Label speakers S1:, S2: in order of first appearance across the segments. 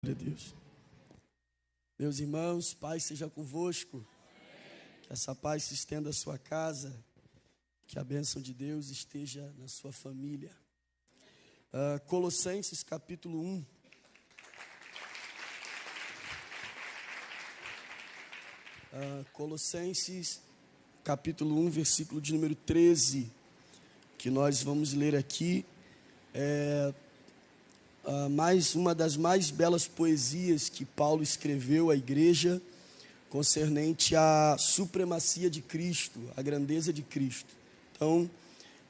S1: Glória a Deus. Meus irmãos, paz seja convosco. Amém. Que essa paz se estenda à sua casa. Que a bênção de Deus esteja na sua família. Colossenses capítulo 1. Colossenses capítulo 1, versículo de número 13. Que nós vamos ler aqui. Mais uma das mais belas poesias que Paulo escreveu à igreja, concernente à supremacia de Cristo, à grandeza de Cristo. Então,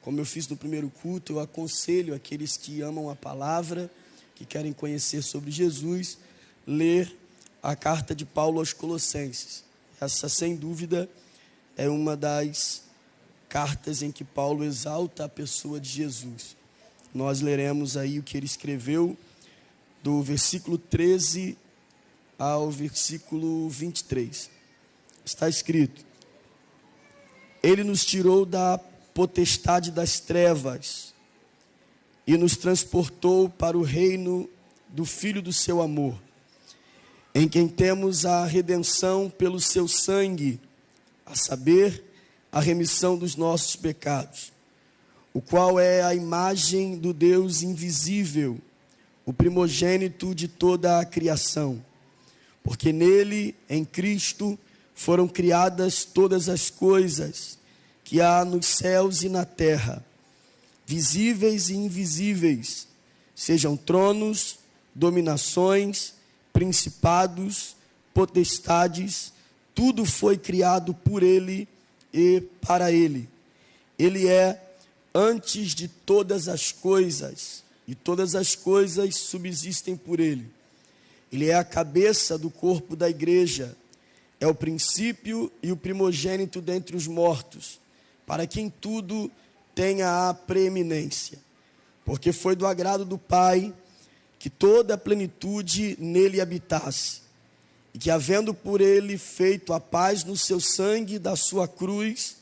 S1: como eu fiz no primeiro culto, eu aconselho aqueles que amam a palavra, que querem conhecer sobre Jesus, ler a carta de Paulo aos Colossenses. Essa, sem dúvida, é uma das cartas em que Paulo exalta a pessoa de Jesus. Nós leremos aí o que ele escreveu do versículo 13 ao versículo 23. Está escrito: Ele nos tirou da potestade das trevas e nos transportou para o reino do Filho do seu amor, em quem temos a redenção pelo seu sangue, a saber, a remissão dos nossos pecados, o qual é a imagem do Deus invisível, o primogênito de toda a criação. Porque nele, em Cristo, foram criadas todas as coisas que há nos céus e na terra, visíveis e invisíveis, sejam tronos, dominações, principados, potestades, tudo foi criado por ele e para ele. Ele é antes de todas as coisas, e todas as coisas subsistem por ele. Ele é a cabeça do corpo da igreja, é o princípio e o primogênito dentre os mortos, para que em tudo tenha a preeminência. Porque foi do agrado do Pai que toda a plenitude nele habitasse, e que, havendo por ele feito a paz no seu sangue da sua cruz,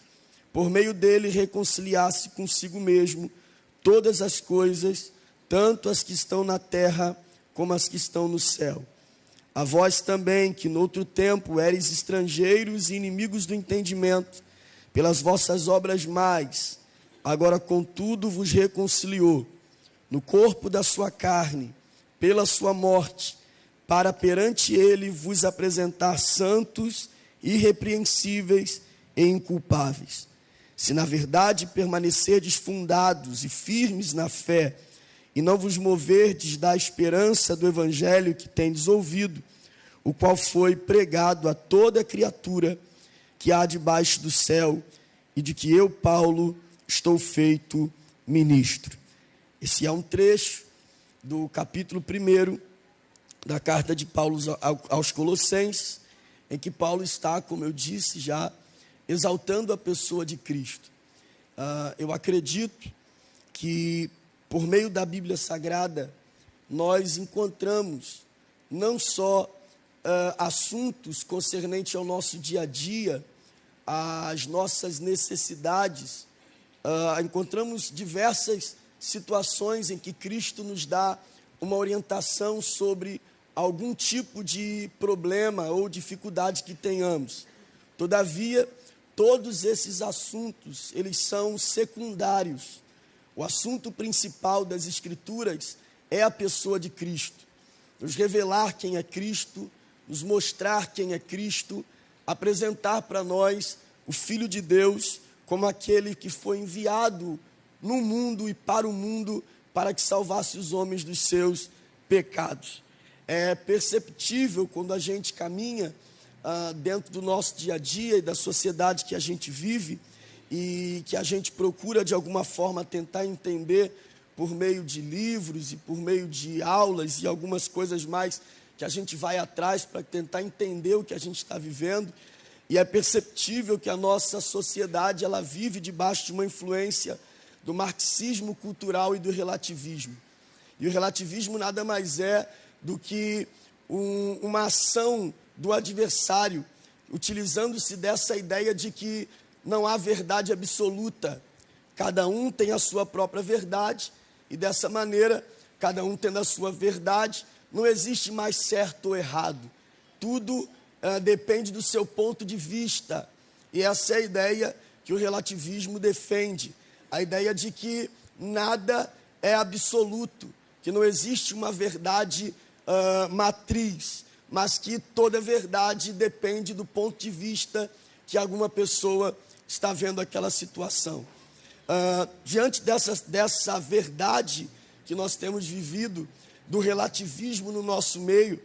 S1: por meio dele reconciliasse consigo mesmo todas as coisas, tanto as que estão na terra como as que estão no céu. A vós também, que noutro tempo eres estrangeiros e inimigos do entendimento, pelas vossas obras mais, agora contudo vos reconciliou, no corpo da sua carne, pela sua morte, para perante ele vos apresentar santos, irrepreensíveis e inculpáveis. Se na verdade permanecerdes fundados e firmes na fé, e não vos moverdes da esperança do evangelho que tendes ouvido, o qual foi pregado a toda criatura que há debaixo do céu, e de que eu, Paulo, estou feito ministro. Esse é um trecho do capítulo 1 da carta de Paulo aos Colossenses, em que Paulo está, como eu disse já, exaltando a pessoa de Cristo. Eu acredito que, por meio da Bíblia Sagrada, nós encontramos não só assuntos concernentes ao nosso dia a dia, às nossas necessidades, encontramos diversas situações em que Cristo nos dá uma orientação sobre algum tipo de problema ou dificuldade que tenhamos. Todavia, todos esses assuntos, eles são secundários. O assunto principal das Escrituras é a pessoa de Cristo. Nos revelar quem é Cristo, nos mostrar quem é Cristo, apresentar para nós o Filho de Deus como aquele que foi enviado no mundo e para o mundo para que salvasse os homens dos seus pecados. É perceptível quando a gente caminha dentro do nosso dia a dia e da sociedade que a gente vive e que a gente procura de alguma forma tentar entender por meio de livros e por meio de aulas e algumas coisas mais que a gente vai atrás para tentar entender o que a gente está vivendo. E é perceptível que a nossa sociedade ela vive debaixo de uma influência do marxismo cultural e do relativismo. E o relativismo nada mais é do que uma ação do adversário, utilizando-se dessa ideia de que não há verdade absoluta. Cada um tem a sua própria verdade, e dessa maneira, cada um tendo a sua verdade, não existe mais certo ou errado. Tudo depende do seu ponto de vista. E essa é a ideia que o relativismo defende. A ideia de que nada é absoluto, que não existe uma verdade matriz, mas que toda verdade depende do ponto de vista que alguma pessoa está vendo aquela situação. Diante dessa verdade que nós temos vivido, do relativismo no nosso meio,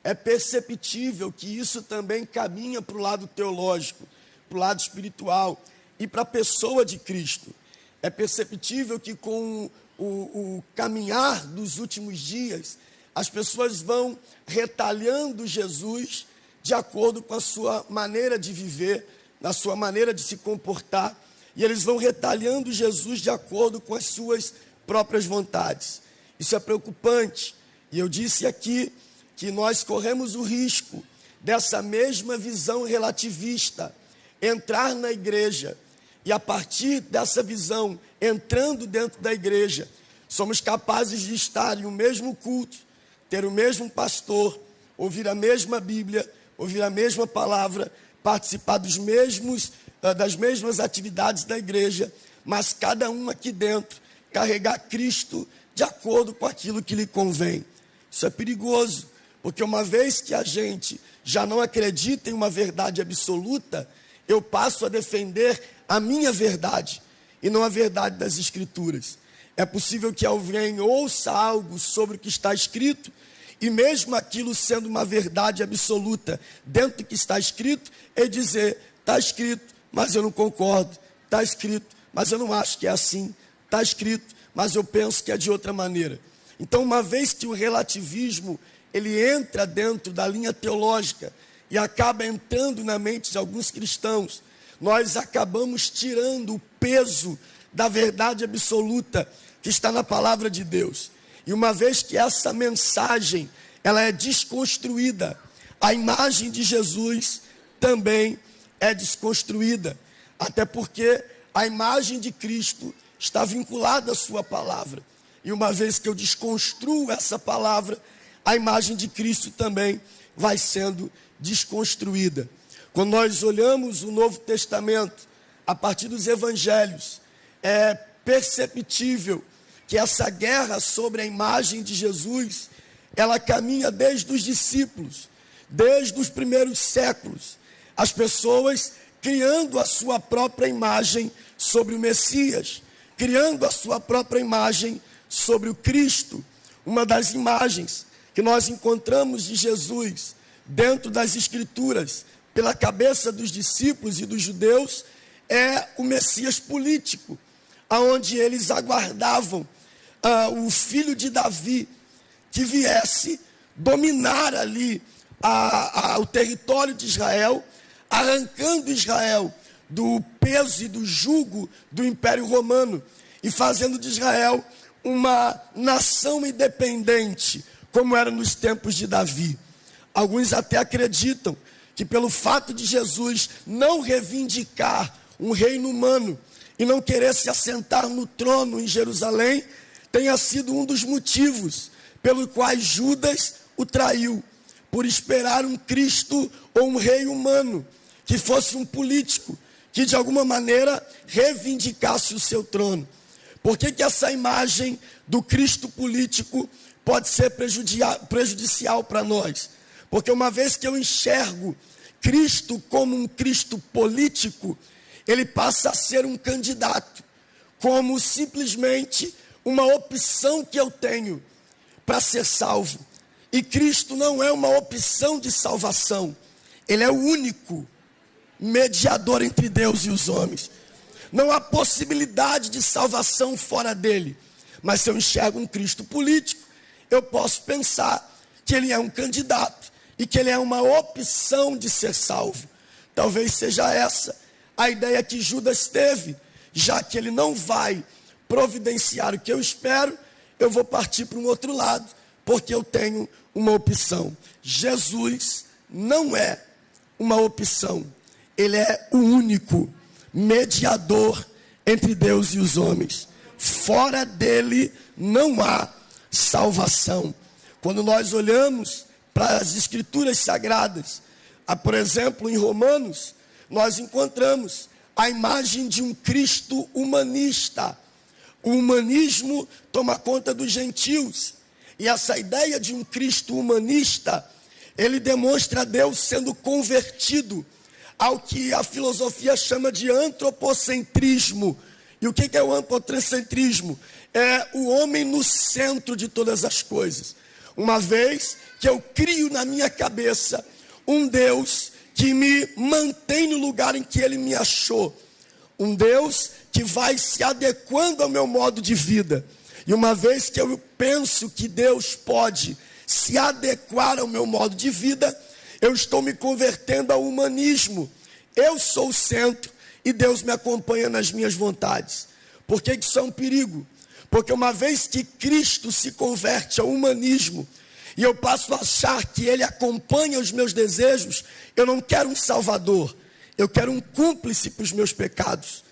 S1: é perceptível que isso também caminha para o lado teológico, para o lado espiritual e para a pessoa de Cristo. É perceptível que com o caminhar dos últimos dias, as pessoas vão retalhando Jesus de acordo com a sua maneira de viver, na sua maneira de se comportar, e eles vão retalhando Jesus de acordo com as suas próprias vontades. Isso é preocupante, e eu disse aqui que nós corremos o risco dessa mesma visão relativista entrar na igreja, e a partir dessa visão, entrando dentro da igreja, somos capazes de estar em o mesmo culto, ter o mesmo pastor, ouvir a mesma Bíblia, ouvir a mesma palavra, participar das mesmas atividades da igreja, mas cada um aqui dentro carregar Cristo de acordo com aquilo que lhe convém. Isso é perigoso, porque uma vez que a gente já não acredita em uma verdade absoluta, eu passo a defender a minha verdade e não a verdade das Escrituras. É possível que alguém ouça algo sobre o que está escrito, e mesmo aquilo sendo uma verdade absoluta dentro do que está escrito, é dizer, está escrito, mas eu não concordo, está escrito, mas eu não acho que é assim, está escrito, mas eu penso que é de outra maneira. Então, uma vez que o relativismo ele entra dentro da linha teológica e acaba entrando na mente de alguns cristãos, nós acabamos tirando o peso da verdade absoluta que está na palavra de Deus. E uma vez que essa mensagem ela é desconstruída, a imagem de Jesus também é desconstruída, até porque a imagem de Cristo está vinculada à sua palavra. E uma vez que eu desconstruo essa palavra, a imagem de Cristo também vai sendo desconstruída. Quando nós olhamos o Novo Testamento, a partir dos Evangelhos, é perceptível que essa guerra sobre a imagem de Jesus, ela caminha desde os discípulos, desde os primeiros séculos. As pessoas criando a sua própria imagem sobre o Messias, criando a sua própria imagem sobre o Cristo. Uma das imagens que nós encontramos de Jesus dentro das Escrituras, pela cabeça dos discípulos e dos judeus, é o Messias político, aonde eles aguardavam o filho de Davi, que viesse dominar ali o território de Israel, arrancando Israel do peso e do jugo do Império Romano e fazendo de Israel uma nação independente, como era nos tempos de Davi. Alguns até acreditam que pelo fato de Jesus não reivindicar um reino humano e não querer se assentar no trono em Jerusalém, tenha sido um dos motivos pelo quais Judas o traiu, por esperar um Cristo ou um rei humano, que fosse um político, que de alguma maneira reivindicasse o seu trono. Por que essa imagem do Cristo político pode ser prejudicial para nós? Porque uma vez que eu enxergo Cristo como um Cristo político, ele passa a ser um candidato, como simplesmente uma opção que eu tenho para ser salvo. E Cristo não é uma opção de salvação, ele é o único mediador entre Deus e os homens. Não há possibilidade de salvação fora dele. Mas se eu enxergo um Cristo político, eu posso pensar que ele é um candidato e que ele é uma opção de ser salvo. Talvez seja essa a ideia que Judas teve, já que ele não vai providenciar o que eu espero, eu vou partir para um outro lado, porque eu tenho uma opção. Jesus não é uma opção, ele é o único mediador entre Deus e os homens. Fora dele não há salvação. Quando nós olhamos para as Escrituras Sagradas, por exemplo, em Romanos, nós encontramos a imagem de um Cristo humanista. O humanismo toma conta dos gentios. E essa ideia de um Cristo humanista, ele demonstra Deus sendo convertido ao que a filosofia chama de antropocentrismo. E o que é o antropocentrismo? É o homem no centro de todas as coisas. Uma vez que eu crio na minha cabeça um Deus que me mantém no lugar em que Ele me achou. Um Deus que vai se adequando ao meu modo de vida. E uma vez que eu penso que Deus pode se adequar ao meu modo de vida, eu estou me convertendo ao humanismo. Eu sou o centro e Deus me acompanha nas minhas vontades. Por que isso é um perigo? Porque uma vez que Cristo se converte ao humanismo, e eu passo a achar que Ele acompanha os meus desejos, eu não quero um Salvador, eu quero um cúmplice para os meus pecados.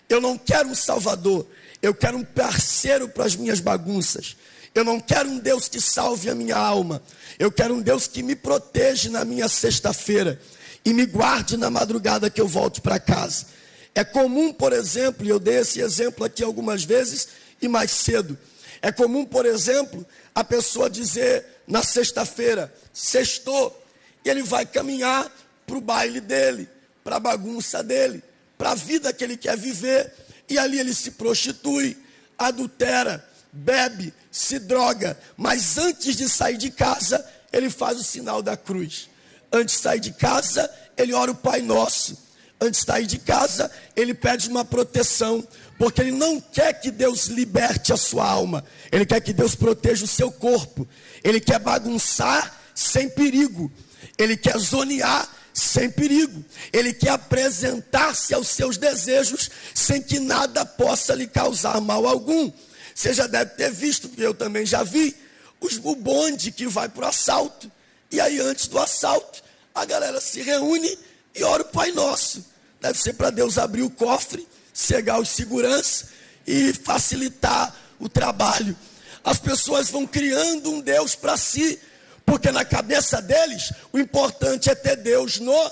S1: Eu não quero um Salvador, eu quero um parceiro para as minhas bagunças. Eu não quero um Deus que salve a minha alma, eu quero um Deus que me proteja na minha sexta-feira e me guarde na madrugada que eu volto para casa. É comum, por exemplo, e eu dei esse exemplo aqui algumas vezes e mais cedo, é comum, por exemplo, a pessoa dizer na sexta-feira, sextou, e ele vai caminhar para o baile dele, para a bagunça dele, para a vida que ele quer viver, e ali ele se prostitui, adultera, bebe, se droga, mas antes de sair de casa, ele faz o sinal da cruz. Antes de sair de casa, ele ora o Pai Nosso. Antes de sair de casa, ele pede uma proteção, porque ele não quer que Deus liberte a sua alma, ele quer que Deus proteja o seu corpo. Ele quer bagunçar sem perigo, ele quer zonear sem perigo, ele quer apresentar-se aos seus desejos sem que nada possa lhe causar mal algum. Você já deve ter visto, porque eu também já vi, o bonde que vai para o assalto, e aí antes do assalto, a galera se reúne e ora o Pai Nosso. Deve ser para Deus abrir o cofre, cegar os seguranças e facilitar o trabalho. As pessoas vão criando um Deus para si, porque na cabeça deles, o importante é ter Deus no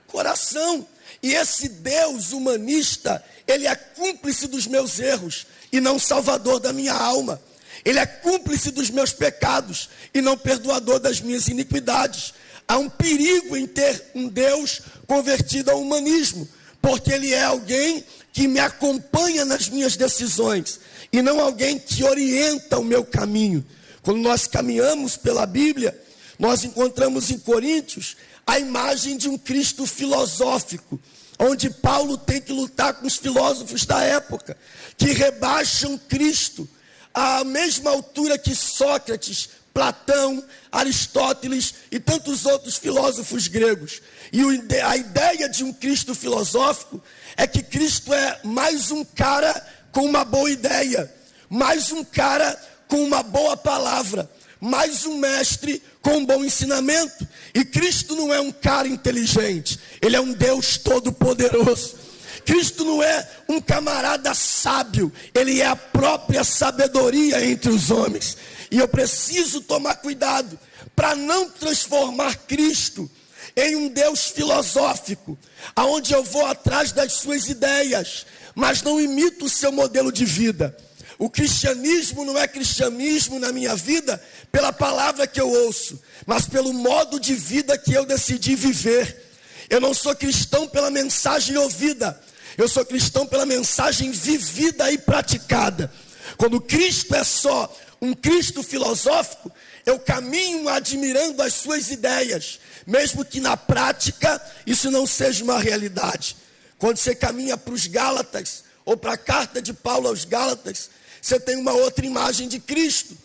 S1: coração. E esse Deus humanista, ele é cúmplice dos meus erros e não salvador da minha alma. Ele é cúmplice dos meus pecados e não perdoador das minhas iniquidades. Há um perigo em ter um Deus convertido ao humanismo, porque ele é alguém que me acompanha nas minhas decisões e não alguém que orienta o meu caminho. Quando nós caminhamos pela Bíblia, nós encontramos em Coríntios a imagem de um Cristo filosófico, onde Paulo tem que lutar com os filósofos da época, que rebaixam Cristo à mesma altura que Sócrates, Platão, Aristóteles e tantos outros filósofos gregos. E a ideia de um Cristo filosófico é que Cristo é mais um cara com uma boa ideia, mais um cara com uma boa palavra, mais um mestre com um bom ensinamento. E Cristo não é um cara inteligente, ele é um Deus todo-poderoso. Cristo não é um camarada sábio, ele é a própria sabedoria entre os homens. E eu preciso tomar cuidado para não transformar Cristo em um Deus filosófico, aonde eu vou atrás das suas ideias, mas não imito o seu modelo de vida. O cristianismo não é cristianismo na minha vida pela palavra que eu ouço, mas pelo modo de vida que eu decidi viver. Eu não sou cristão pela mensagem ouvida, eu sou cristão pela mensagem vivida e praticada. Quando Cristo é só um Cristo filosófico, eu caminho admirando as suas ideias, mesmo que na prática isso não seja uma realidade. Quando você caminha para os Gálatas, ou para a carta de Paulo aos Gálatas, você tem uma outra imagem de Cristo.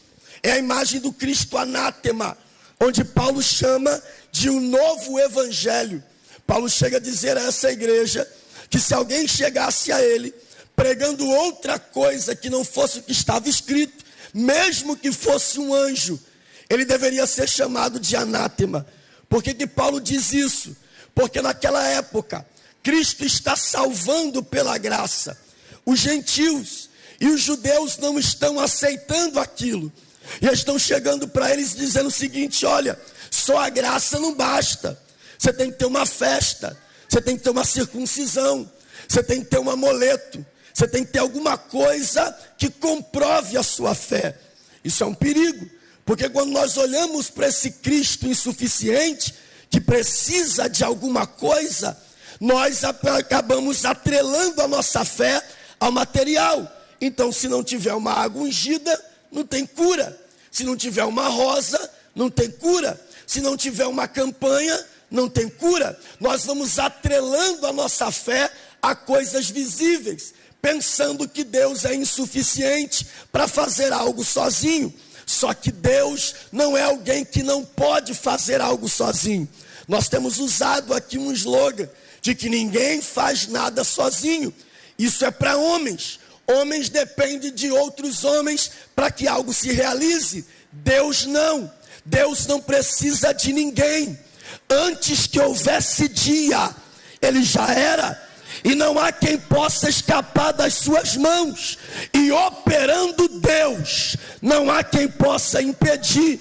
S1: É a imagem do Cristo anátema, onde Paulo chama de um novo evangelho. Paulo chega a dizer a essa igreja que se alguém chegasse a ele pregando outra coisa que não fosse o que estava escrito, mesmo que fosse um anjo, ele deveria ser chamado de anátema. Por que Paulo diz isso? Porque naquela época, Cristo está salvando pela graça os gentios, e os judeus não estão aceitando aquilo. E eles estão chegando para eles dizendo o seguinte: olha, só a graça não basta. Você tem que ter uma festa, você tem que ter uma circuncisão, você tem que ter um amuleto, você tem que ter alguma coisa que comprove a sua fé. Isso é um perigo, porque quando nós olhamos para esse Cristo insuficiente, que precisa de alguma coisa, nós acabamos atrelando a nossa fé ao material. Então, se não tiver uma água ungida, não tem cura. Se não tiver uma rosa, não tem cura. Se não tiver uma campanha, não tem cura. Nós vamos atrelando a nossa fé a coisas visíveis, pensando que Deus é insuficiente para fazer algo sozinho. Só que Deus não é alguém que não pode fazer algo sozinho. Nós temos usado aqui um slogan de que ninguém faz nada sozinho. Isso é para homens. Homens dependem de outros homens para que algo se realize. Deus não. Deus não precisa de ninguém. Antes que houvesse dia, Ele já era. E não há quem possa escapar das suas mãos. E operando Deus, não há quem possa impedir.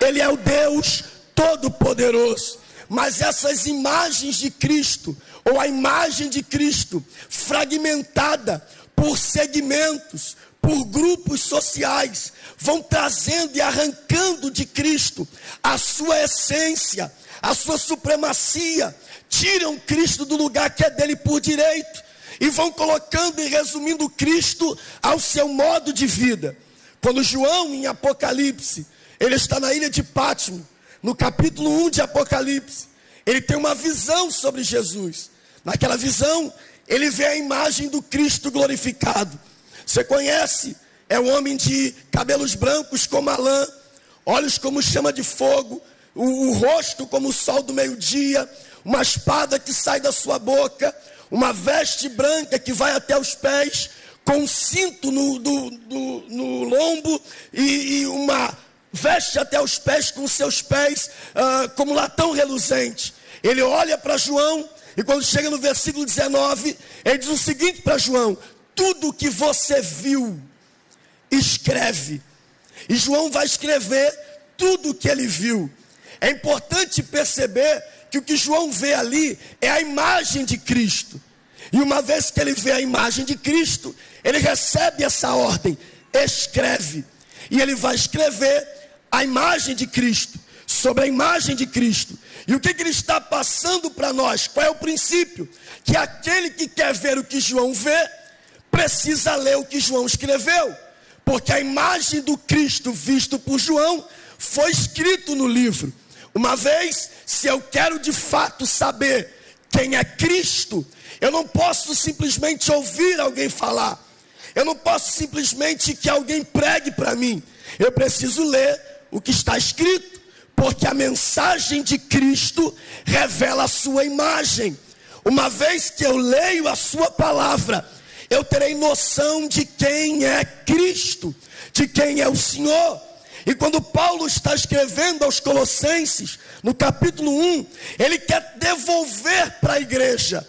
S1: Ele é o Deus Todo-Poderoso. Mas essas imagens de Cristo, ou a imagem de Cristo fragmentada por segmentos, por grupos sociais, vão trazendo e arrancando de Cristo a sua essência, a sua supremacia, tiram Cristo do lugar que é dele por direito, e vão colocando e resumindo Cristo ao seu modo de vida. Quando João, em Apocalipse, ele está na ilha de Pátimo, no capítulo 1 de Apocalipse, ele tem uma visão sobre Jesus. Naquela visão, ele vê a imagem do Cristo glorificado. Você conhece? É um homem de cabelos brancos como a lã, olhos como chama de fogo, o rosto como o sol do meio-dia, uma espada que sai da sua boca, uma veste branca que vai até os pés, com um cinto no lombo e uma veste até os pés com seus pés como latão reluzente. Ele olha para João e quando chega no versículo 19, ele diz o seguinte para João: tudo o que você viu, escreve. E João vai escrever tudo o que ele viu. É importante perceber que o que João vê ali é a imagem de Cristo. E uma vez que ele vê a imagem de Cristo, ele recebe essa ordem: escreve. E ele vai escrever a imagem de Cristo, sobre a imagem de Cristo. E o que ele está passando para nós? Qual é o princípio? Que aquele que quer ver o que João vê, precisa ler o que João escreveu. Porque a imagem do Cristo visto por João foi escrito no livro. Uma vez, se eu quero de fato saber quem é Cristo, eu não posso simplesmente ouvir alguém falar. Eu não posso simplesmente que alguém pregue para mim. Eu preciso ler o que está escrito. Porque a mensagem de Cristo revela a sua imagem. Uma vez que eu leio a sua palavra, eu terei noção de quem é Cristo, de quem é o Senhor. E quando Paulo está escrevendo aos Colossenses, no capítulo 1, ele quer devolver para a igreja,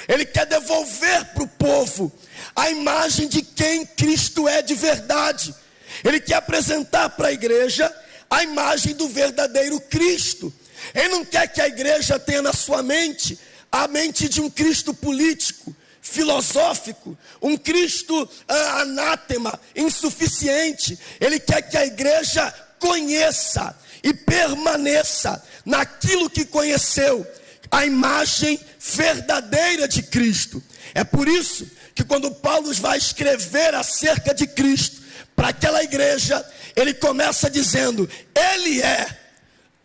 S1: ele quer devolver para o povo a imagem de quem Cristo é de verdade. Ele quer apresentar para a igreja a imagem do verdadeiro Cristo. Ele não quer que a igreja tenha na sua mente a mente de um Cristo político, filosófico, um Cristo anátema, insuficiente. Ele quer que a igreja conheça e permaneça naquilo que conheceu, a imagem verdadeira de Cristo. É por isso que quando Paulo vai escrever acerca de Cristo para aquela igreja, ele começa dizendo: Ele é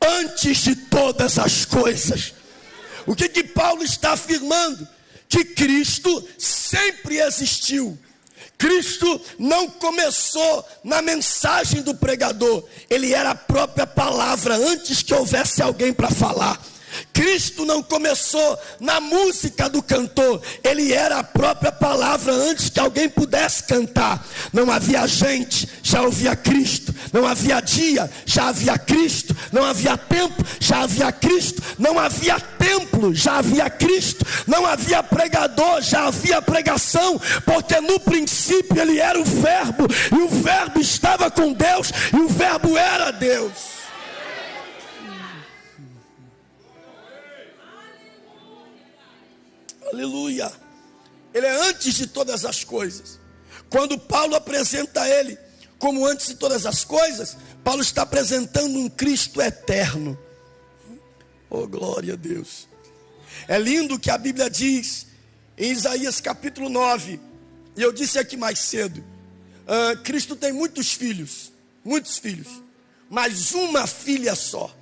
S1: antes de todas as coisas. O que Paulo está afirmando? Que Cristo sempre existiu. Cristo não começou na mensagem do pregador. Ele era a própria palavra antes que houvesse alguém para falar. Cristo não começou na música do cantor. Ele era a própria palavra antes que alguém pudesse cantar. Não havia gente, já ouvia Cristo. Não havia dia, já havia Cristo. Não havia tempo, já havia Cristo. Não havia tempo templo, já havia Cristo. Não havia pregador, já havia pregação. Porque no princípio ele era o Verbo, e o Verbo estava com Deus, e o Verbo era Deus. Aleluia. Ele é antes de todas as coisas. Quando Paulo apresenta ele como antes de todas as coisas, Paulo está apresentando um Cristo eterno. Oh, glória a Deus. É lindo que a Bíblia diz em Isaías capítulo 9, e eu disse aqui mais cedo, Cristo tem muitos filhos, mas uma filha só,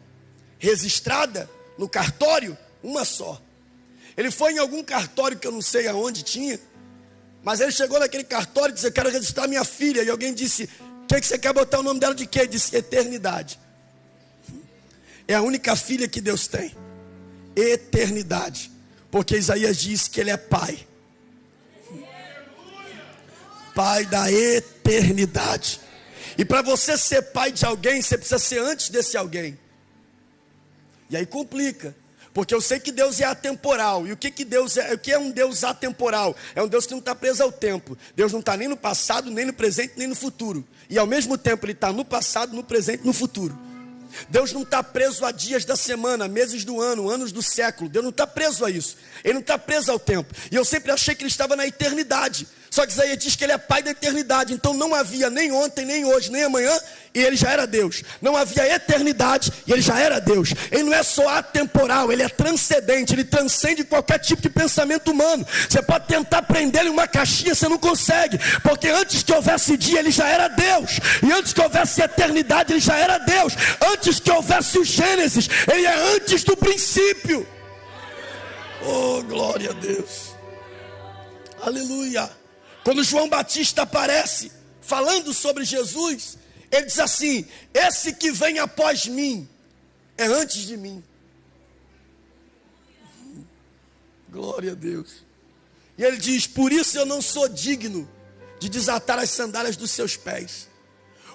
S1: registrada no cartório, uma só. Ele foi em algum cartório que eu não sei aonde tinha, mas ele chegou naquele cartório e disse: eu quero registrar minha filha. E alguém disse: o que você quer botar o nome dela de quê? Ele disse: eternidade. É a única filha que Deus tem, eternidade. Porque Isaías diz que ele é pai, pai da eternidade. E para você ser pai de alguém, você precisa ser antes desse alguém. E aí complica. Porque eu sei que Deus é atemporal. E o que Deus é? O que é um Deus atemporal? É um Deus que não está preso ao tempo. Deus não está nem no passado, nem no presente, nem no futuro. E ao mesmo tempo Ele está no passado, no presente e no futuro. Deus não está preso a dias da semana, meses do ano, anos do século. Deus não está preso a isso. Ele não está preso ao tempo. E eu sempre achei que Ele estava na eternidade. Só que Isaías diz que Ele é pai da eternidade. Então não havia nem ontem, nem hoje, nem amanhã, e Ele já era Deus. Não havia eternidade, e Ele já era Deus. Ele não é só atemporal, Ele é transcendente. Ele transcende qualquer tipo de pensamento humano. Você pode tentar prender Ele em uma caixinha, você não consegue. Porque antes que houvesse dia, Ele já era Deus. E antes que houvesse eternidade, Ele já era Deus. Antes que houvesse o Gênesis, Ele é antes do princípio. Oh, glória a Deus. Aleluia. Quando João Batista aparece falando sobre Jesus, ele diz assim: esse que vem após mim é antes de mim. Glória a Deus. E ele diz: por isso eu não sou digno de desatar as sandálias dos seus pés.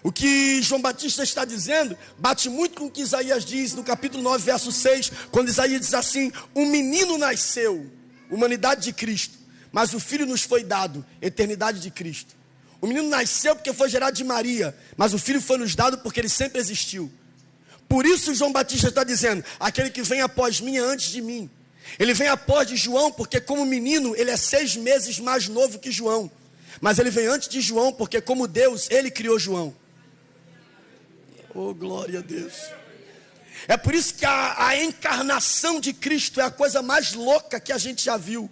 S1: O que João Batista está dizendo bate muito com o que Isaías diz no capítulo 9, verso 6, quando Isaías diz assim: um menino nasceu, humanidade de Cristo, mas o filho nos foi dado, eternidade de Cristo. O menino nasceu porque foi gerado de Maria, mas o filho foi nos dado porque ele sempre existiu. Por isso João Batista está dizendo: aquele que vem após mim é antes de mim. Ele vem após de João porque como menino ele é 6 meses mais novo que João. Mas ele vem antes de João porque como Deus, ele criou João. Oh, glória a Deus. É por isso que a encarnação de Cristo é a coisa mais louca que a gente já viu.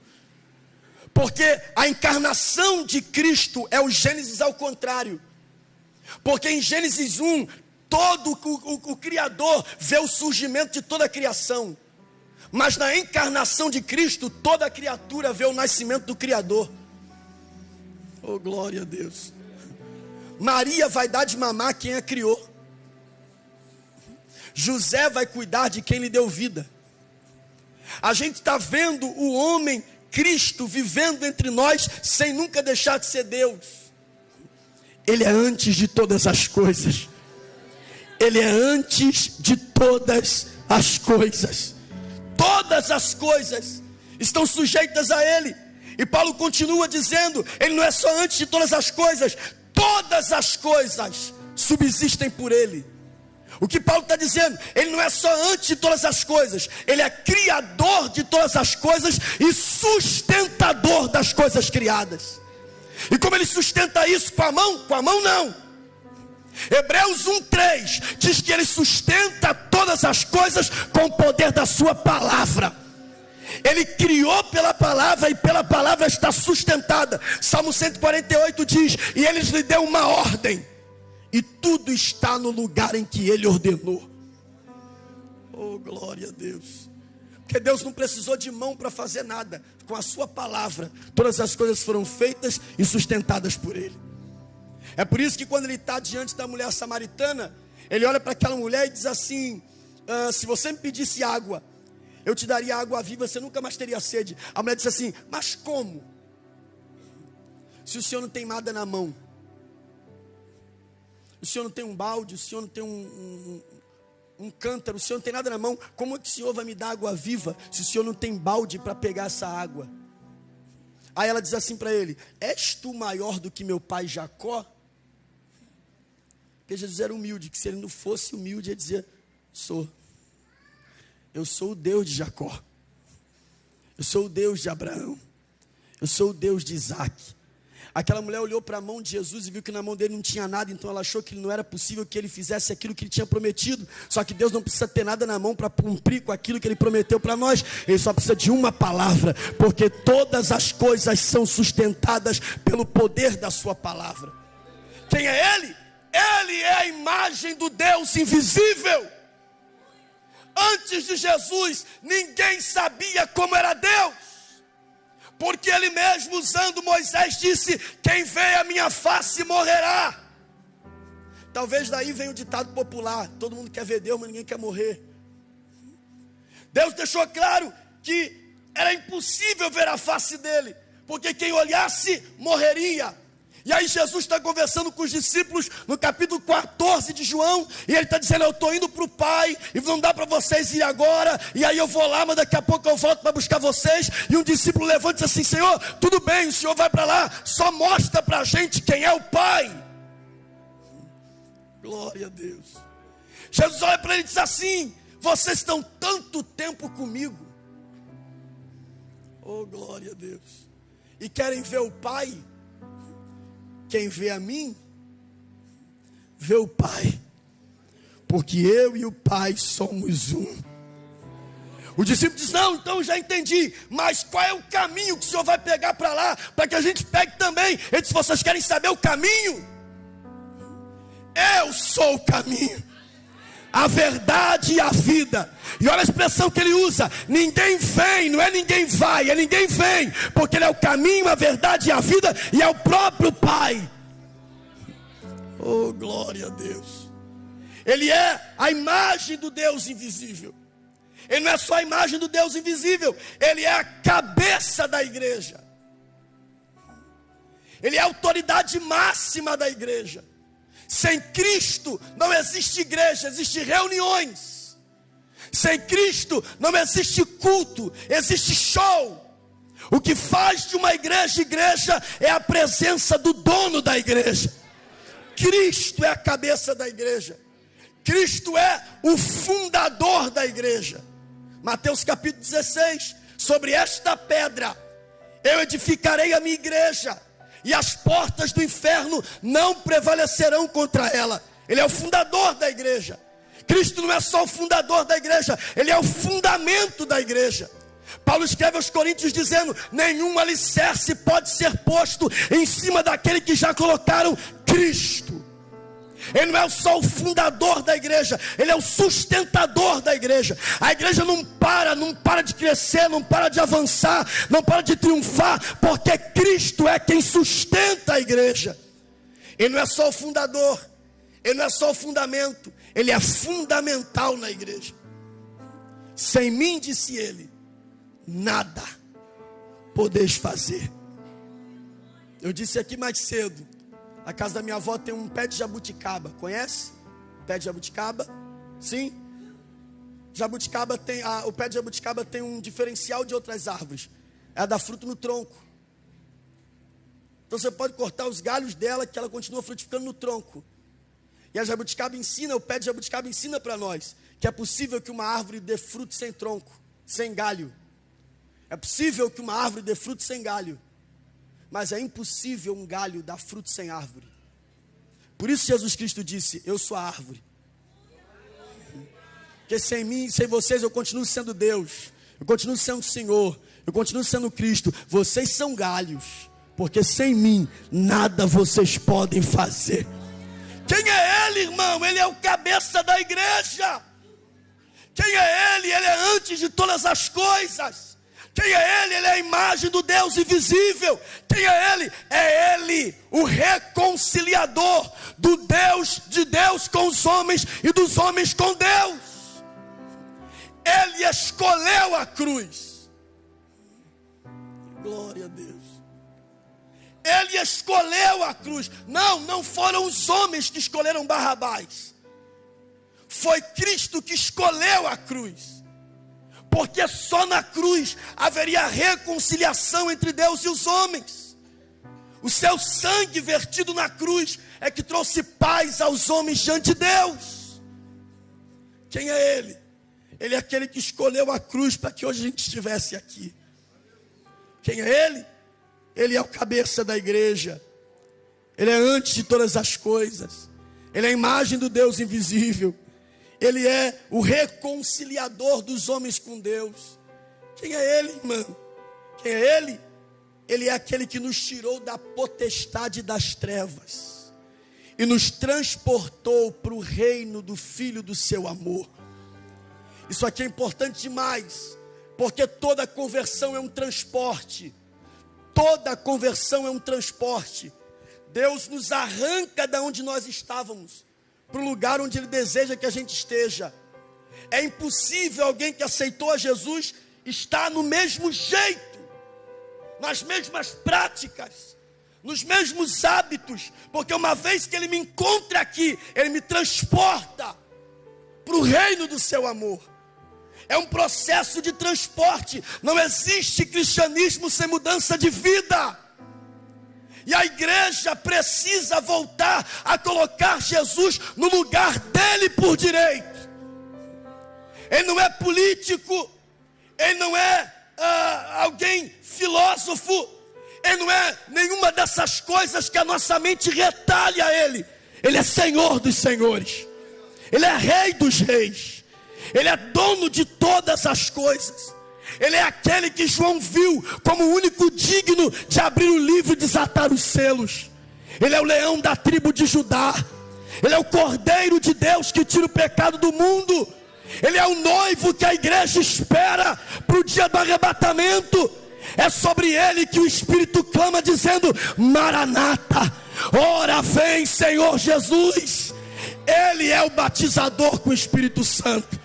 S1: Porque a encarnação de Cristo é o Gênesis ao contrário. Porque em Gênesis 1, todo o Criador vê o surgimento de toda a criação. Mas na encarnação de Cristo, toda a criatura vê o nascimento do Criador. Oh, glória a Deus. Maria vai dar de mamar quem a criou. José vai cuidar de quem lhe deu vida. A gente está vendo o homem Cristo vivendo entre nós sem nunca deixar de ser Deus. Ele é antes de todas as coisas. Ele é antes de todas as coisas. Todas as coisas estão sujeitas a Ele. E Paulo continua dizendo: Ele não é só antes de todas as coisas, todas as coisas subsistem por Ele. O que Paulo está dizendo, Ele não é só antes de todas as coisas, Ele é criador de todas as coisas e sustentador das coisas criadas. E como Ele sustenta isso com a mão não. Hebreus 1:3 diz que Ele sustenta todas as coisas com o poder da sua palavra. Ele criou pela palavra e pela palavra está sustentada. Salmo 148 diz: e Ele lhe deu uma ordem, e tudo está no lugar em que Ele ordenou. Oh, glória a Deus. Porque Deus não precisou de mão para fazer nada. Com a sua palavra, todas as coisas foram feitas e sustentadas por Ele. É por isso que quando Ele está diante da mulher samaritana, Ele olha para aquela mulher e diz assim: se você me pedisse água, eu te daria água viva, você nunca mais teria sede. A mulher disse assim: mas como? Se o senhor não tem nada na mão, o senhor não tem um balde, o senhor não tem um cântaro, o senhor não tem nada na mão, como é que o senhor vai me dar água viva se o senhor não tem balde para pegar essa água? Aí ela diz assim para ele: és tu maior do que meu pai Jacó? Porque Jesus era humilde, que se ele não fosse humilde, ele dizia: sou. Eu sou o Deus de Jacó. Eu sou o Deus de Abraão. Eu sou o Deus de Isaac. Aquela mulher olhou para a mão de Jesus e viu que na mão dele não tinha nada, então ela achou que não era possível que ele fizesse aquilo que ele tinha prometido. Só que Deus não precisa ter nada na mão para cumprir com aquilo que ele prometeu para nós. Ele só precisa de uma palavra, porque todas as coisas são sustentadas pelo poder da sua palavra. Quem é ele? Ele é a imagem do Deus invisível. Antes de Jesus, ninguém sabia como era Deus, porque ele mesmo, usando Moisés, disse: quem vê a minha face morrerá. Talvez daí venha o ditado popular: todo mundo quer ver Deus, mas ninguém quer morrer. Deus deixou claro que era impossível ver a face dele, porque quem olhasse morreria. E aí Jesus está conversando com os discípulos no capítulo 14 de João, e ele está dizendo: eu estou indo para o Pai, e não dá para vocês ir agora, e aí eu vou lá, mas daqui a pouco eu volto para buscar vocês. E um discípulo levanta e diz assim: Senhor, tudo bem, o Senhor vai para lá, só mostra para a gente quem é o Pai. Glória a Deus. Jesus olha para ele e diz assim: vocês estão tanto tempo comigo, oh glória a Deus, e querem ver o Pai? Quem vê a mim, vê o Pai, porque eu e o Pai somos um. O discípulo diz: não, então já entendi, mas qual é o caminho que o Senhor vai pegar para lá, para que a gente pegue também? Ele disse: vocês querem saber o caminho? Eu sou o caminho, a verdade e a vida. E olha a expressão que ele usa: ninguém vem, não é ninguém vai, é ninguém vem, porque ele é o caminho, a verdade e a vida, e é o próprio Pai. Oh glória a Deus. Ele é a imagem do Deus invisível. Ele não é só a imagem do Deus invisível, ele é a cabeça da igreja. Ele é a autoridade máxima da igreja. Sem Cristo não existe igreja, existem reuniões. Sem Cristo não existe culto, existe show. O que faz de uma igreja igreja é a presença do dono da igreja. Cristo é a cabeça da igreja. Cristo é o fundador da igreja. Mateus capítulo 16: sobre esta pedra eu edificarei a minha igreja, e as portas do inferno não prevalecerão contra ela. Ele é o fundador da igreja. Cristo não é só o fundador da igreja, ele é o fundamento da igreja. Paulo escreve aos Coríntios dizendo: nenhum alicerce pode ser posto em cima daquele que já colocaram Cristo. Ele não é só o fundador da igreja, ele é o sustentador da igreja. A igreja não para de crescer, não para de avançar, não para de triunfar, porque Cristo é quem sustenta a igreja. Ele não é só o fundador, ele não é só o fundamento, ele é fundamental na igreja. Sem mim, disse ele, nada podeis fazer. Eu disse aqui mais cedo: a casa da minha avó tem um pé de jabuticaba. Conhece? Pé de jabuticaba? Sim. Jabuticaba tem, o pé de jabuticaba tem um diferencial de outras árvores. Ela dá fruto no tronco. Então você pode cortar os galhos dela, que ela continua frutificando no tronco. E a jabuticaba ensina, o pé de jabuticaba ensina para nós que é possível que uma árvore dê fruto sem tronco, sem galho. É possível que uma árvore dê fruto sem galho. Mas é impossível um galho dar fruto sem árvore. Por isso Jesus Cristo disse: eu sou a árvore. Porque sem mim, sem vocês, eu continuo sendo Deus, eu continuo sendo Senhor, eu continuo sendo Cristo. Vocês são galhos, porque sem mim nada vocês podem fazer. Quem é Ele, irmão? Ele é o cabeça da igreja. Quem é Ele? Ele é antes de todas as coisas. Quem é Ele? Ele é a imagem do Deus invisível. Quem é Ele? É Ele, o reconciliador do Deus, de Deus com os homens e dos homens com Deus. Ele escolheu a cruz. Glória a Deus. Ele escolheu a cruz. Não foram os homens que escolheram Barrabás. foi Cristo que escolheu a cruz. Porque só na cruz haveria reconciliação entre Deus e os homens. O seu sangue vertido na cruz é que trouxe paz aos homens diante de Deus. Quem é Ele? Ele é aquele que escolheu a cruz para que hoje a gente estivesse aqui. Quem é Ele? Ele é o cabeça da igreja. Ele é antes de todas as coisas. Ele é a imagem do Deus invisível. Ele é o reconciliador dos homens com Deus. Quem é Ele, irmão? Quem é Ele? Ele é aquele que nos tirou da potestade das trevas e nos transportou para o reino do Filho do seu amor. Isso aqui é importante demais, porque toda conversão é um transporte. Toda conversão é um transporte. Deus nos arranca de onde nós estávamos para o lugar onde Ele deseja que a gente esteja. É impossível alguém que aceitou a Jesus estar no mesmo jeito, nas mesmas práticas, nos mesmos hábitos, porque uma vez que Ele me encontra aqui, Ele me transporta para o reino do seu amor. É um processo de transporte. Não existe cristianismo sem mudança de vida. E a igreja precisa voltar a colocar Jesus no lugar dele por direito. Ele não é político, ele não é alguém filósofo, ele não é nenhuma dessas coisas que a nossa mente retalha a ele. Ele é Senhor dos senhores, ele é Rei dos reis, ele é dono de todas as coisas. Ele é aquele que João viu como o único digno de abrir o livro e desatar os selos. Ele é o leão da tribo de Judá. Ele é o Cordeiro de Deus que tira o pecado do mundo. Ele é o noivo que a igreja espera para o dia do arrebatamento. É sobre ele que o Espírito clama dizendo: Maranata, ora vem Senhor Jesus. Ele é o batizador com o Espírito Santo.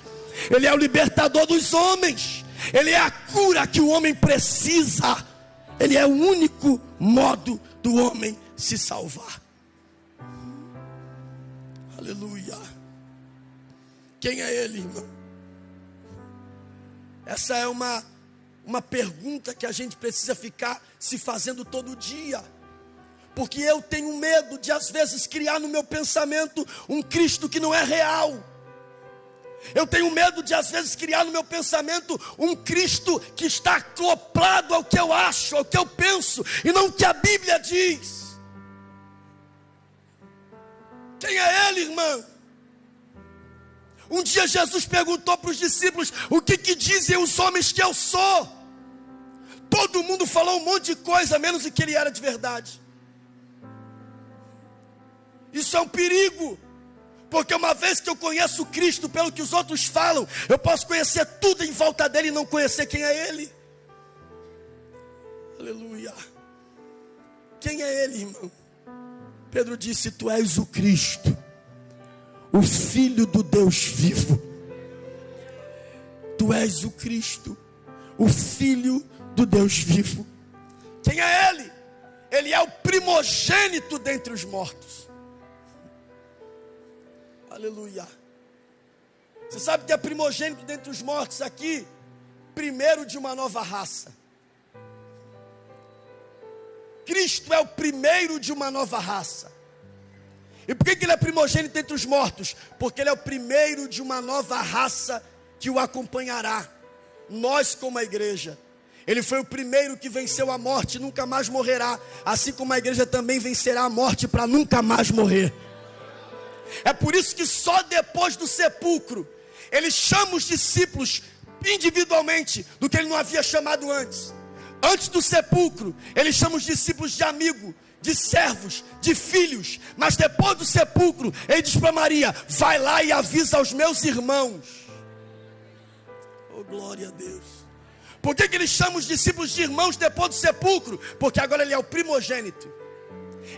S1: Ele é o libertador dos homens. Ele é a cura que o homem precisa. Ele é o único modo do homem se salvar. Aleluia. Quem é Ele, irmão? Essa é uma pergunta que a gente precisa ficar se fazendo todo dia. Porque eu tenho medo de às vezes criar no meu pensamento um Cristo que não é real. Eu tenho medo de às vezes criar no meu pensamento um Cristo que está acoplado ao que eu acho, ao que eu penso, e não o que a Bíblia diz. Quem é Ele, irmão? Um dia Jesus perguntou para os discípulos: o que dizem os homens que eu sou? Todo mundo falou um monte de coisa, menos o que Ele era de verdade. Isso é um perigo. Porque uma vez que eu conheço Cristo pelo que os outros falam, eu posso conhecer tudo em volta dele e não conhecer quem é Ele. Aleluia. Quem é Ele, irmão? Pedro disse: Tu és o Cristo, o Filho do Deus vivo. Tu és o Cristo, o Filho do Deus vivo. Quem é Ele? Ele é o primogênito dentre os mortos. Aleluia. Você sabe que é primogênito dentre os mortos aqui? Primeiro de uma nova raça. Cristo é o primeiro de uma nova raça. E por que Ele é primogênito entre os mortos? Porque Ele é o primeiro de uma nova raça que o acompanhará. Nós como a igreja. Ele foi o primeiro que venceu a morte e nunca mais morrerá. Assim como a igreja também vencerá a morte para nunca mais morrer. É por isso que só depois do sepulcro Ele chama os discípulos individualmente do que Ele não havia chamado antes. Antes do sepulcro Ele chama os discípulos de amigo, de servos, de filhos. Mas depois do sepulcro Ele diz para Maria: vai lá e avisa aos meus irmãos. Oh, glória a Deus. Por que Ele chama os discípulos de irmãos depois do sepulcro? Porque agora Ele é o primogênito.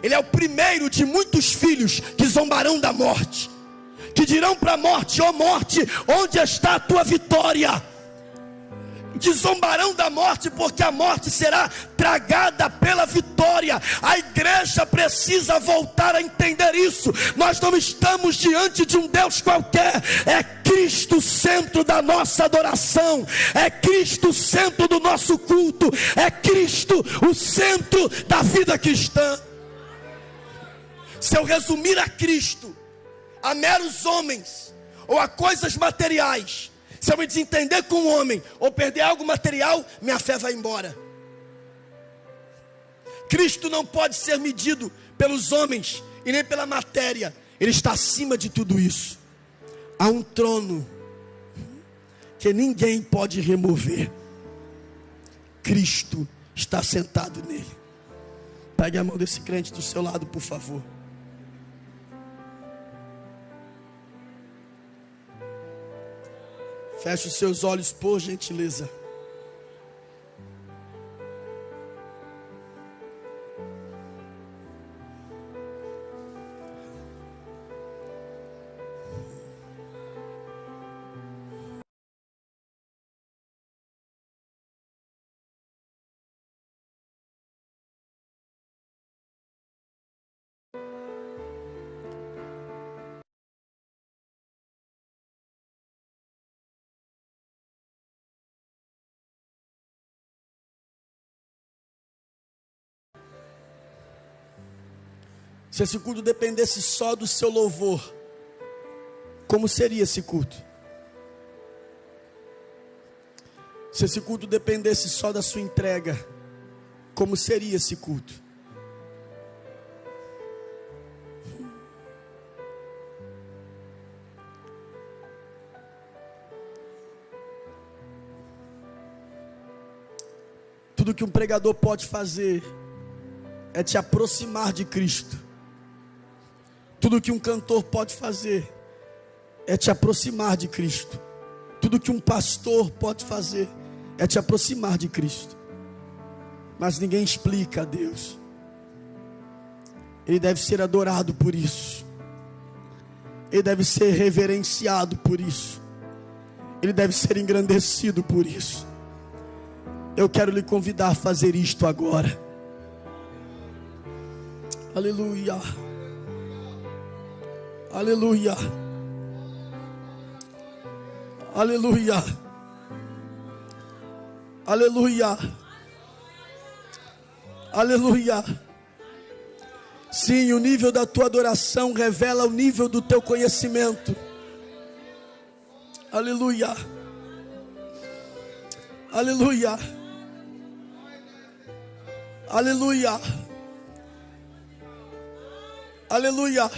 S1: Ele é o primeiro de muitos filhos que zombarão da morte, que dirão para a morte: ó morte, onde está a tua vitória? que zombarão da morte, porque a morte será tragada pela vitória. A igreja precisa voltar a entender isso. Nós não estamos diante de um Deus qualquer. É Cristo o centro da nossa adoração, é Cristo o centro do nosso culto, é Cristo o centro da vida cristã. Se eu resumir a Cristo a meros homens ou a coisas materiais, se eu me desentender com um homem ou perder algo material, minha fé vai embora. Cristo não pode ser medido pelos homens e nem pela matéria. Ele está acima de tudo isso. Há um trono que ninguém pode remover. Cristo está sentado nele. Pegue a mão desse crente do seu lado, por favor. Feche os seus olhos, por gentileza. Se esse culto dependesse só do seu louvor, como seria esse culto? Se esse culto dependesse só da sua entrega, como seria esse culto? Tudo que um pregador pode fazer é te aproximar de Cristo. Tudo que um cantor pode fazer é te aproximar de Cristo. Tudo que um pastor pode fazer é te aproximar de Cristo. Mas ninguém explica a Deus. Ele deve ser adorado por isso. Ele deve ser reverenciado por isso. Ele deve ser engrandecido por isso. Eu quero lhe convidar a fazer isto agora. Aleluia. Aleluia. Aleluia. Aleluia. Aleluia. Sim, o nível da tua adoração revela o nível do teu conhecimento. Aleluia. Aleluia. Aleluia. Aleluia.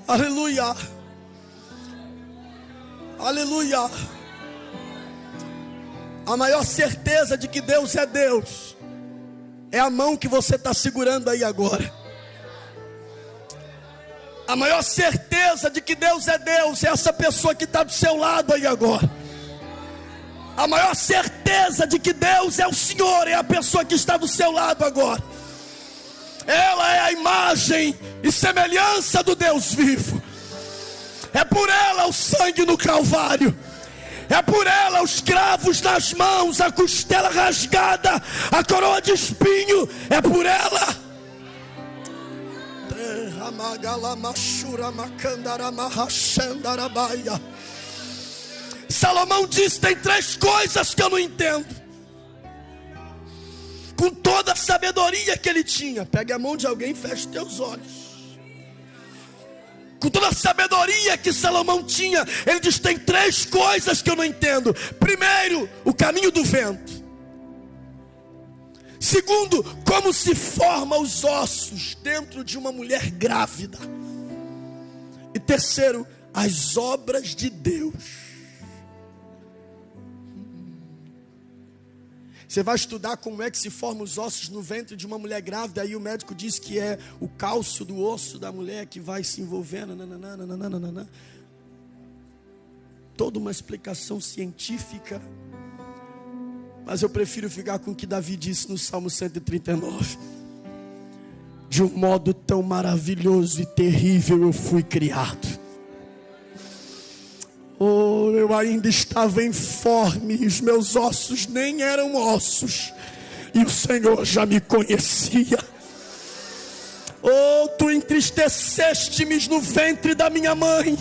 S1: Aleluia. Aleluia. A maior certeza de que Deus é Deus é a mão que você está segurando aí agora. A maior certeza de que Deus é Deus é essa pessoa que está do seu lado aí agora. A maior certeza de que Deus é o Senhor é a pessoa que está do seu lado agora. Ela é a imagem e semelhança do Deus vivo. É por ela o sangue no Calvário. É por ela os cravos nas mãos, a costela rasgada, a coroa de espinho. É por ela. Salomão disse: tem três coisas que eu não entendo. Com toda a sabedoria que ele tinha. Pegue a mão de alguém e feche teus olhos. Com toda a sabedoria que Salomão tinha, ele diz: tem três coisas que eu não entendo. Primeiro, o caminho do vento. Segundo, como se formam os ossos dentro de uma mulher grávida. E terceiro, as obras de Deus. Você vai estudar como é que se formam os ossos no ventre de uma mulher grávida. Aí o médico diz que é o cálcio do osso da mulher que vai se envolvendo. Nananana. Toda uma explicação científica. Mas eu prefiro ficar com o que Davi disse no Salmo 139. De um modo tão maravilhoso e terrível eu fui criado. Oh, eu eu ainda estava informe, e os meus ossos nem eram ossos, e o Senhor já me conhecia. Oh, tu entristeceste-me no ventre da minha mãe,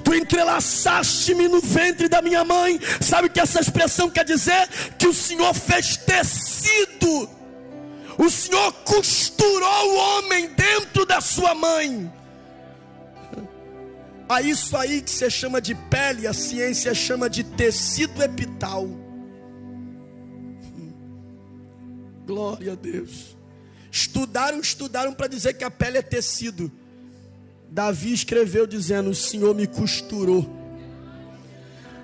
S1: tu entrelaçaste-me no ventre da minha mãe. Sabe o que essa expressão quer dizer? Que o Senhor fez tecido, o Senhor costurou o homem dentro da sua mãe. A isso aí que você chama de pele, a ciência chama de tecido epital. Glória a Deus. Estudaram para dizer que a pele é tecido. Davi escreveu dizendo: o Senhor me costurou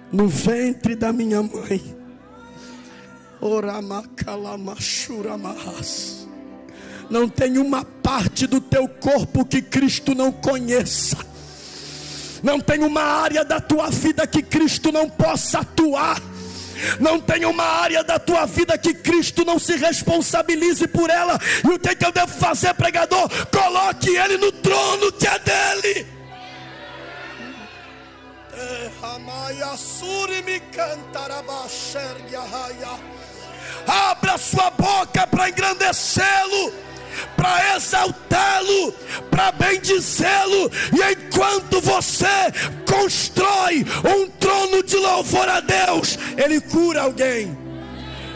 S1: no ventre da minha mãe. Não tem uma parte do teu corpo que Cristo não conheça. Não tem uma área da tua vida que Cristo não possa atuar. Não tem uma área da tua vida que Cristo não se responsabilize por ela. E o que eu devo fazer, pregador? Coloque ele no trono que é dele. Abra sua boca para engrandecê-lo, para exaltá-lo, para bendizê-lo. E enquanto você constrói um trono de louvor a Deus, Ele cura alguém,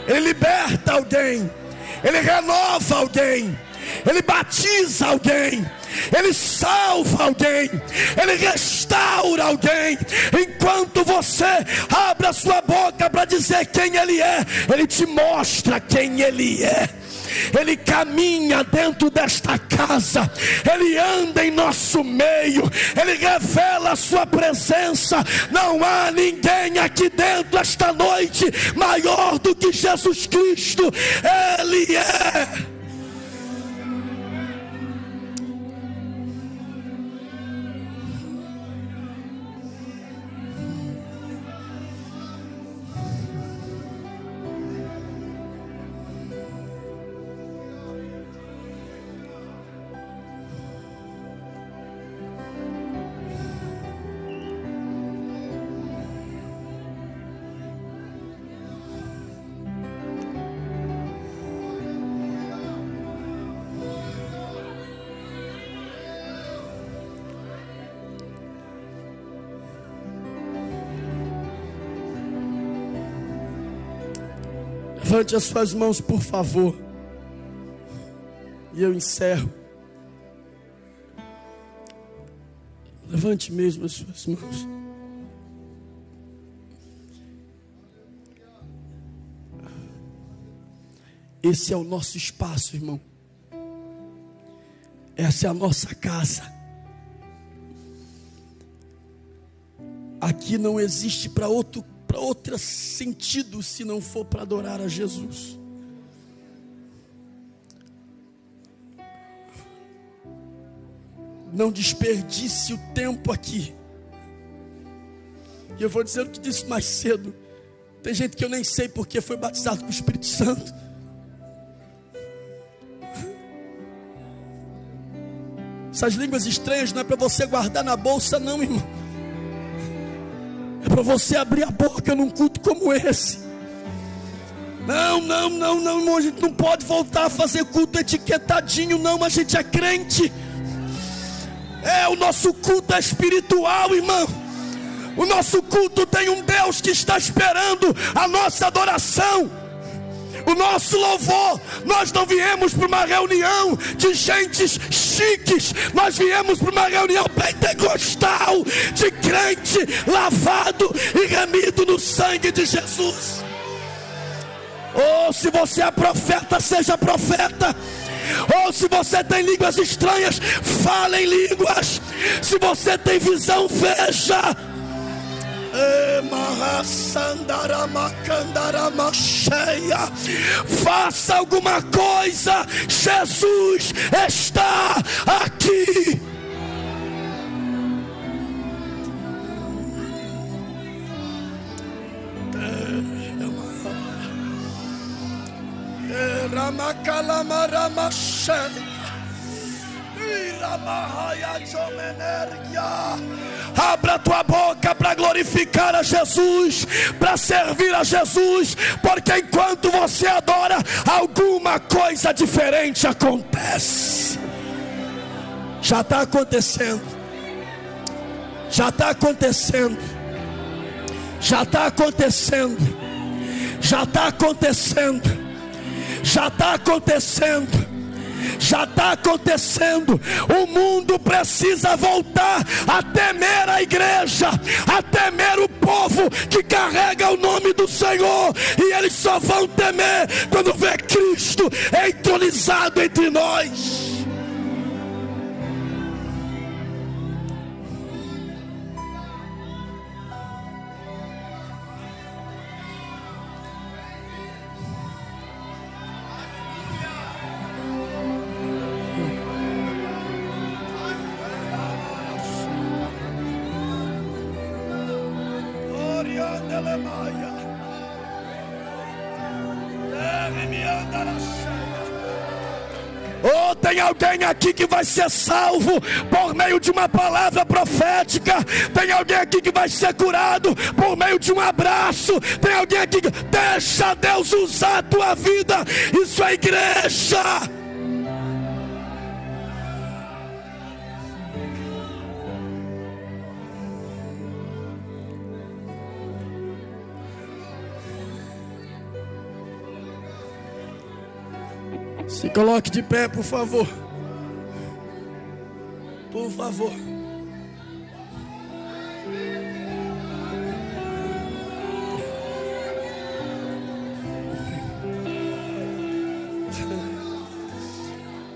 S1: Ele liberta alguém, Ele renova alguém, Ele batiza alguém, Ele salva alguém, Ele restaura alguém. Enquanto você abre a sua boca para dizer quem Ele é, Ele te mostra quem Ele é. Ele caminha dentro desta casa, Ele anda em nosso meio, Ele revela a sua presença. Não há ninguém aqui dentro esta noite maior do que Jesus Cristo. Ele é. Levante as suas mãos, por favor. E eu encerro. Levante mesmo as suas mãos. Esse é o nosso espaço, irmão. Essa é a nossa casa. Aqui não existe para outro sentido se não for para adorar a Jesus. Não desperdice o tempo aqui. E eu vou dizer o que disse mais cedo. Tem gente que eu nem sei porque foi batizado com o Espírito Santo. Essas línguas estranhas não é para você guardar na bolsa, não, irmão. É para você abrir a boca num culto como esse. Não, a gente não pode voltar a fazer culto etiquetadinho, não. A gente é crente. O nosso culto é espiritual, irmão. O nosso culto tem um Deus que está esperando a nossa adoração, o nosso louvor. Nós não viemos para uma reunião de gentes chiques. Nós viemos para uma reunião pentecostal, de crente lavado e remido no sangue de Jesus. Ou se você é profeta, seja profeta. Ou se você tem línguas estranhas, fale em línguas. Se você tem visão, veja. Faça alguma coisa. Jesus está aqui. Abra a tua boca para glorificar a Jesus, para servir a Jesus, porque enquanto você adora, alguma coisa diferente acontece. Já está acontecendo. Já está acontecendo. Já está acontecendo. Já está acontecendo. Já está acontecendo. Já está acontecendo. O mundo precisa voltar a temer a igreja, a temer o povo que carrega o nome do Senhor. E eles só vão temer quando vê Cristo entronizado entre nós. Oh, tem alguém aqui que vai ser salvo por meio de uma palavra profética. Tem alguém aqui que vai ser curado por meio de um abraço. Tem alguém aqui que deixa Deus usar a tua vida. Isso é igreja. Se coloque de pé, por favor. Por favor.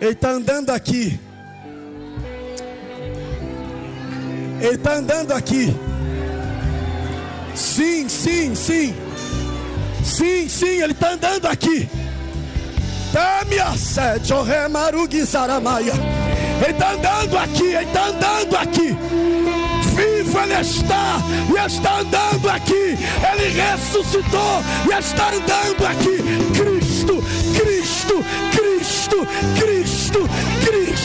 S1: Ele está andando aqui. Ele está andando aqui. Sim, sim, sim. Sim, sim, ele está andando aqui. Ele está andando aqui, ele está andando aqui. Vivo ele está, e está andando aqui. Ele ressuscitou e está andando aqui. Cristo, Cristo, Cristo, Cristo, Cristo.